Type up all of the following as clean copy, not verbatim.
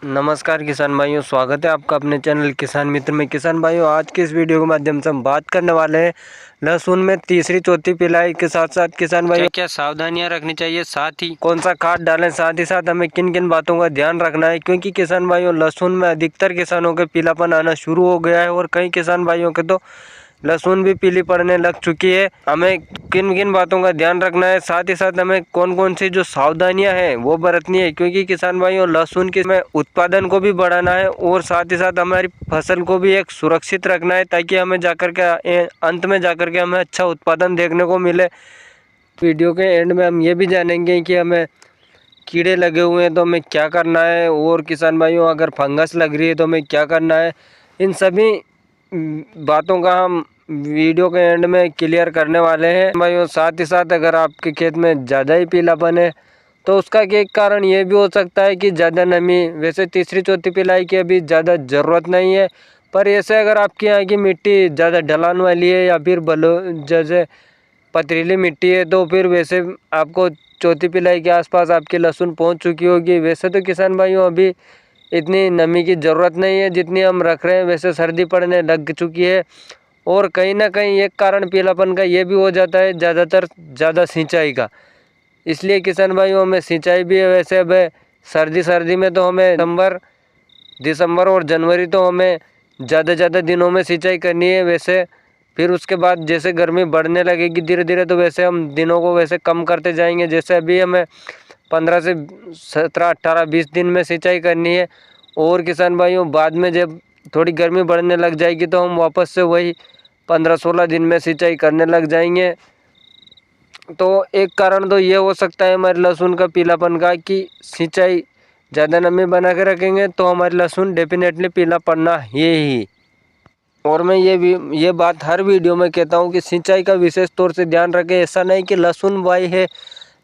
नमस्कार किसान भाइयों, स्वागत है आपका अपने चैनल किसान मित्र में। किसान भाइयों, आज की इस वीडियो के माध्यम से हम बात करने वाले हैं लहसुन में तीसरी चौथी पिलाई के साथ साथ किसान भाइयों क्या सावधानियां रखनी चाहिए, साथ ही कौन सा खाद डालें, साथ ही साथ हमें किन किन बातों का ध्यान रखना है। क्योंकि किसान भाइयों, लहसुन में अधिकतर किसानों के पीलापन आना शुरू हो गया है और कई किसान भाइयों के तो लहसुन भी पीली पड़ने लग चुकी है। हमें किन किन बातों का ध्यान रखना है, साथ ही साथ हमें कौन कौन सी जो सावधानियां हैं वो बरतनी है। क्योंकि किसान भाइयों, लहसुन के में उत्पादन को भी बढ़ाना है और साथ ही साथ हमारी फसल को भी एक सुरक्षित रखना है, ताकि हमें जाकर के अंत में जाकर के हमें अच्छा उत्पादन देखने को मिले। वीडियो के एंड में हम ये भी जानेंगे कि हमें कीड़े लगे हुए हैं तो हमें क्या करना है, और किसान भाइयों अगर फंगस लग रही है तो हमें क्या करना है। इन सभी बातों का हम वीडियो के एंड में क्लियर करने वाले हैं भाइयों। साथ ही साथ अगर आपके खेत में ज़्यादा ही पीलापन है तो उसका एक कारण ये भी हो सकता है कि ज़्यादा नमी। वैसे तीसरी चौथी पिलाई की अभी ज़्यादा ज़रूरत नहीं है, पर ऐसे अगर आपके यहाँ की मिट्टी ज़्यादा ढलान वाली है या फिर जैसे पथरीली मिट्टी है तो फिर वैसे आपको चौथी पिलाई के आसपास आपकी लहसुन पहुँच चुकी होगी। वैसे तो किसान भाइयों अभी इतनी नमी की ज़रूरत नहीं है जितनी हम रख रहे हैं। वैसे सर्दी पड़ने लग चुकी है और कहीं ना कहीं एक कारण पीलापन का ये भी हो जाता है ज़्यादातर ज़्यादा सिंचाई का। इसलिए किसान भाइयों हमें सिंचाई भी है। वैसे अब सर्दी में तो हमें दिसंबर और जनवरी तो हमें ज़्यादा दिनों में सिंचाई करनी है। वैसे फिर उसके बाद जैसे गर्मी बढ़ने लगेगी धीरे धीरे तो वैसे हम दिनों को वैसे कम करते जाएंगे। जैसे अभी हमें 15 से 17, 18, 20 दिन में सिंचाई करनी है। और किसान भाइयों बाद में जब थोड़ी गर्मी बढ़ने लग जाएगी तो हम वापस से वही 15-16 दिन में सिंचाई करने लग जाएंगे। तो एक कारण तो ये हो सकता है हमारे लहसुन का पीलापन का कि सिंचाई ज़्यादा नमी बना के रखेंगे तो हमारी लहसुन डेफिनेटली पीला पड़ना ही। और मैं ये बात हर वीडियो में कहता हूँ कि सिंचाई का विशेष तौर से ध्यान रखें। ऐसा नहीं कि लहसुन बुआई है,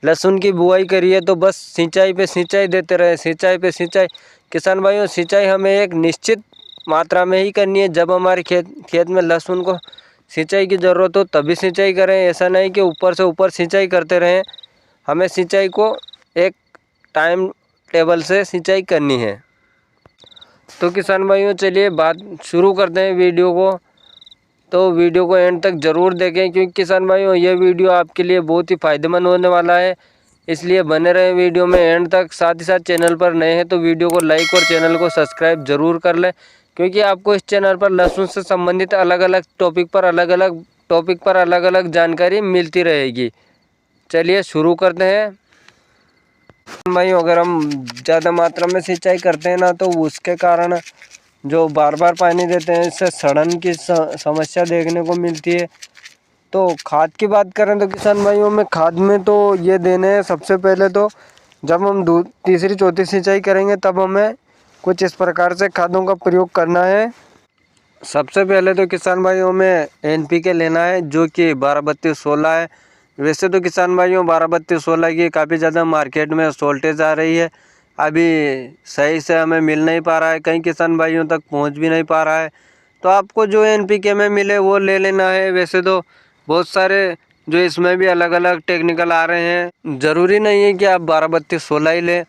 लहसुन की बुआई करी है तो बस सिंचाई पे सिंचाई देते रहे, सिंचाई पे सिंचाई। किसान भाइयों, सिंचाई हमें एक निश्चित मात्रा में ही करनी है। जब हमारे खेत में लहसुन को सिंचाई की ज़रूरत हो तभी सिंचाई करें। ऐसा नहीं कि ऊपर से ऊपर सिंचाई करते रहें। हमें सिंचाई को एक टाइम टेबल से सिंचाई करनी है। तो किसान भाइयों चलिए बात शुरू करते हैं वीडियो को। तो वीडियो को एंड तक ज़रूर देखें, क्योंकि किसान भाइयों ये वीडियो आपके लिए बहुत ही फ़ायदेमंद होने वाला है। इसलिए बने रहें वीडियो में एंड तक। साथ ही साथ चैनल पर नए हैं तो वीडियो को लाइक और चैनल को सब्सक्राइब ज़रूर कर लें, क्योंकि आपको इस चैनल पर लहसुन से संबंधित अलग अलग टॉपिक पर अलग अलग जानकारी मिलती रहेगी। चलिए शुरू करते हैं भाई। अगर हम ज़्यादा मात्रा में सिंचाई करते हैं ना तो उसके कारण जो बार बार पानी देते हैं इससे सड़न की समस्या देखने को मिलती है। तो खाद की बात करें तो किसान भाइयों में खाद में तो ये देने हैं। सबसे पहले तो जब हम तीसरी चौथी सिंचाई करेंगे तब हमें कुछ इस प्रकार से खादों का प्रयोग करना है। सबसे पहले तो किसान भाइयों में NPK लेना है जो कि 12-32-16 है। वैसे तो किसान भाइयों 12-32-16 की काफ़ी ज़्यादा मार्केट में शॉर्टेज आ रही है। अभी सही से हमें मिल नहीं पा रहा है, कई किसान भाइयों तक पहुंच भी नहीं पा रहा है। तो आपको जो NPK में मिले वो ले लेना है। वैसे तो बहुत सारे जो इसमें भी अलग अलग टेक्निकल आ रहे हैं, ज़रूरी नहीं है कि आप 12-32-16 ही लें।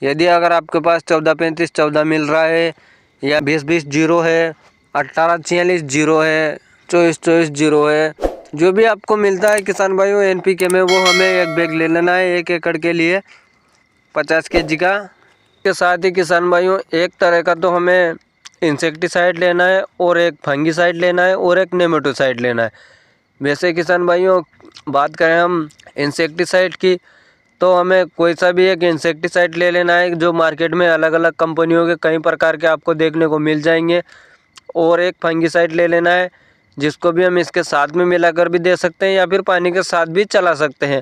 यदि अगर आपके पास 14-35-14 मिल रहा है या 20-20-0 है, 18-46-0 है, 24-24-0 है, जो भी आपको मिलता है किसान भाइयों NPK में वो हमें एक बैग ले लेना है 1 एकड़ के लिए 50 kg का। के साथ ही किसान भाइयों एक तरह का तो हमें इंसेक्टिसाइड लेना है और एक फंगिसाइड लेना है और एक नेमेटोसाइड लेना है। वैसे किसान भाइयों बात करें हम इंसेक्टिसाइड की तो हमें कोई सा भी एक इंसेक्टिसाइड ले लेना है जो मार्केट में अलग अलग कंपनियों के कई प्रकार के आपको देखने को मिल जाएंगे। और एक फंगिसाइड ले लेना है जिसको भी हम इसके साथ में मिलाकर भी दे सकते हैं या फिर पानी के साथ भी चला सकते हैं।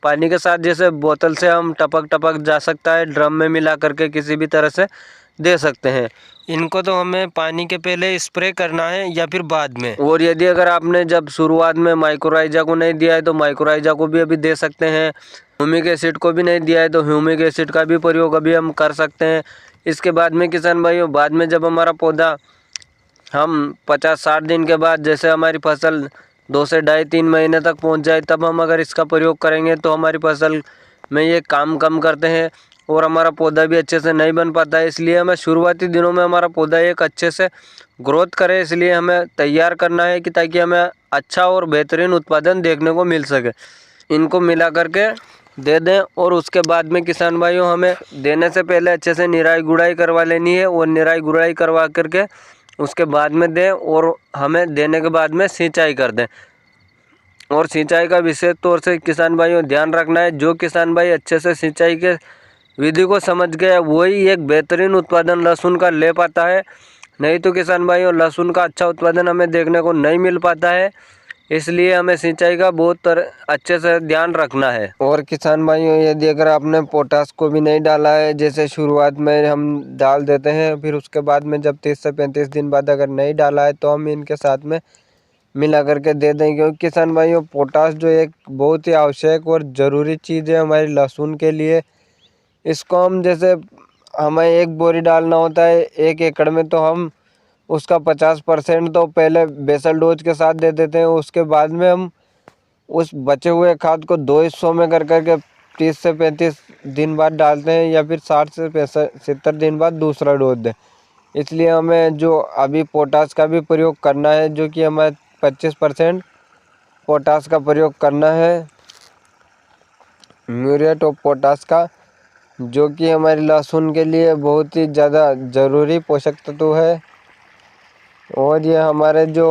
पानी के साथ जैसे बोतल से हम टपक जा सकता है, ड्रम में मिला करके किसी भी तरह से दे सकते हैं। इनको तो हमें पानी के पहले स्प्रे करना है या फिर बाद में। और यदि अगर आपने जब शुरुआत में माइक्रोराइजा को नहीं दिया है तो माइक्रोराइजा को भी अभी दे सकते हैं। ह्यूमिक एसिड को भी नहीं दिया है तो ह्यूमिक एसिड का भी प्रयोग अभी हम कर सकते हैं। इसके बाद में किसान भाइयों बाद में जब हमारा पौधा हम 50-60 दिन के बाद जैसे हमारी फसल 2 से 2.5-3 महीने तक पहुंच जाए तब हम अगर इसका प्रयोग करेंगे तो हमारी फसल में ये काम कम करते हैं। और हमारा पौधा भी अच्छे से नहीं बन पाता है। इसलिए हमें शुरुआती दिनों में हमारा पौधा एक अच्छे से ग्रोथ करे, इसलिए हमें तैयार करना है कि ताकि हमें अच्छा और बेहतरीन उत्पादन देखने को मिल सके। इनको मिला करके दे दें और उसके बाद में किसान भाइयों हमें देने से पहले अच्छे से निराई गुड़ाई करवा लेनी है और निराई गुड़ाई करवा करके उसके बाद में दें और हमें देने के बाद में सिंचाई कर दें। और सिंचाई का विशेष तौर से किसान भाइयों ध्यान रखना है, जो किसान भाई अच्छे से सिंचाई के विधि को समझ गया वही एक बेहतरीन उत्पादन लहसुन का ले पाता है। नहीं तो किसान भाइयों लहसुन का अच्छा उत्पादन हमें देखने को नहीं मिल पाता है। इसलिए हमें सिंचाई का बहुत अच्छे से ध्यान रखना है। और किसान भाइयों यदि अगर आपने पोटास को भी नहीं डाला है, जैसे शुरुआत में हम डाल देते हैं, फिर उसके बाद में जब 30 से 35 दिन बाद अगर नहीं डाला है तो हम इनके साथ में मिला करके दे दें। क्योंकि किसान भाइयों पोटास जो एक बहुत ही आवश्यक और ज़रूरी चीज़ है हमारी लहसुन के लिए। इसको हम जैसे हमें 1 बोरी डालना होता है 1 एकड़ में, तो हम उसका 50% तो पहले बेसल डोज के साथ दे देते हैं। उसके बाद में हम उस बचे हुए खाद को 2 हिस्सों में कर करके 30 से 35 दिन बाद डालते हैं, या फिर 60 से 70 दिन बाद दूसरा डोज दें। इसलिए हमें जो अभी पोटास का भी प्रयोग करना है, जो कि हमें 25% पोटास का प्रयोग करना है, म्यूरेट ऑफ पोटास का, जो कि हमारी लहसुन के लिए बहुत ही ज़्यादा ज़रूरी पोषक तत्व है। और ये हमारे जो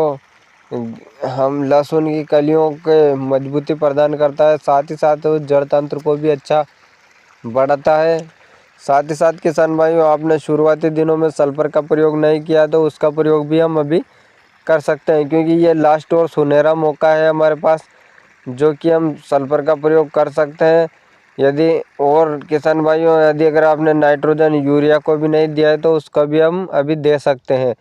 हम लहसुन की कलियों के मजबूती प्रदान करता है, साथ ही साथ जड़ तंत्र को भी अच्छा बढ़ाता है। साथ ही साथ किसान भाइयों आपने शुरुआती दिनों में सल्फर का प्रयोग नहीं किया तो उसका प्रयोग भी हम अभी कर सकते हैं, क्योंकि ये लास्ट और सुनहरा मौका है हमारे पास, जो कि हम सल्फर का प्रयोग कर सकते हैं। यदि और किसान भाइयों यदि अगर आपने नाइट्रोजन यूरिया को भी नहीं दिया है तो उसका भी हम अभी दे सकते हैं।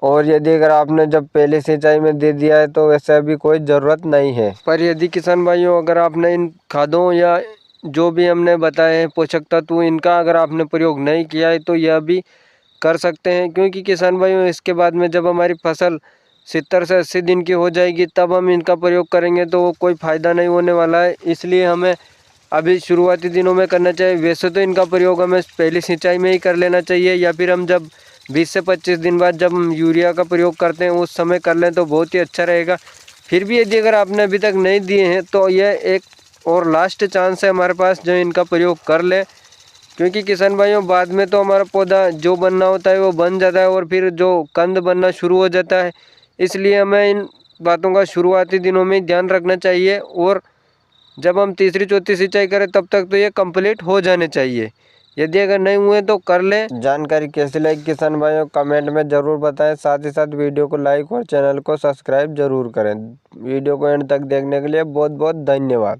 और यदि अगर आपने जब पहले सिंचाई में दे दिया है तो वैसे अभी कोई ज़रूरत नहीं है। पर यदि किसान भाइयों अगर आपने इन खादों या जो भी हमने बताए हैं पोषक तत्व, इनका अगर आपने प्रयोग नहीं किया है तो यह भी कर सकते हैं। क्योंकि किसान भाइयों इसके बाद में जब हमारी फसल 70 से 80 दिन की हो जाएगी तब हम इनका प्रयोग करेंगे तो कोई फ़ायदा नहीं होने वाला है। इसलिए हमें अभी शुरुआती दिनों में करना चाहिए। वैसे तो इनका प्रयोग हमें पहली सिंचाई में ही कर लेना चाहिए, या फिर हम जब 20 से 25 दिन बाद जब हम यूरिया का प्रयोग करते हैं उस समय कर लें तो बहुत ही अच्छा रहेगा। फिर भी यदि अगर आपने अभी तक नहीं दिए हैं तो यह एक और लास्ट चांस है हमारे पास जो इनका प्रयोग कर लें। क्योंकि किसान भाइयों बाद में तो हमारा पौधा जो बनना होता है वो बन जाता है और फिर जो कंद बनना शुरू हो जाता है। इसलिए हमें इन बातों का शुरुआती दिनों में ध्यान रखना चाहिए, और जब हम तीसरी चौथी सिंचाई करें तब तक तो ये कंप्लीट हो जाने चाहिए। यदि अगर नहीं हुए तो कर लें। जानकारी कैसी लगी किसान भाइयों कमेंट में ज़रूर बताएं। साथ ही साथ वीडियो को लाइक और चैनल को सब्सक्राइब जरूर करें। वीडियो को एंड तक देखने के लिए बहुत बहुत धन्यवाद।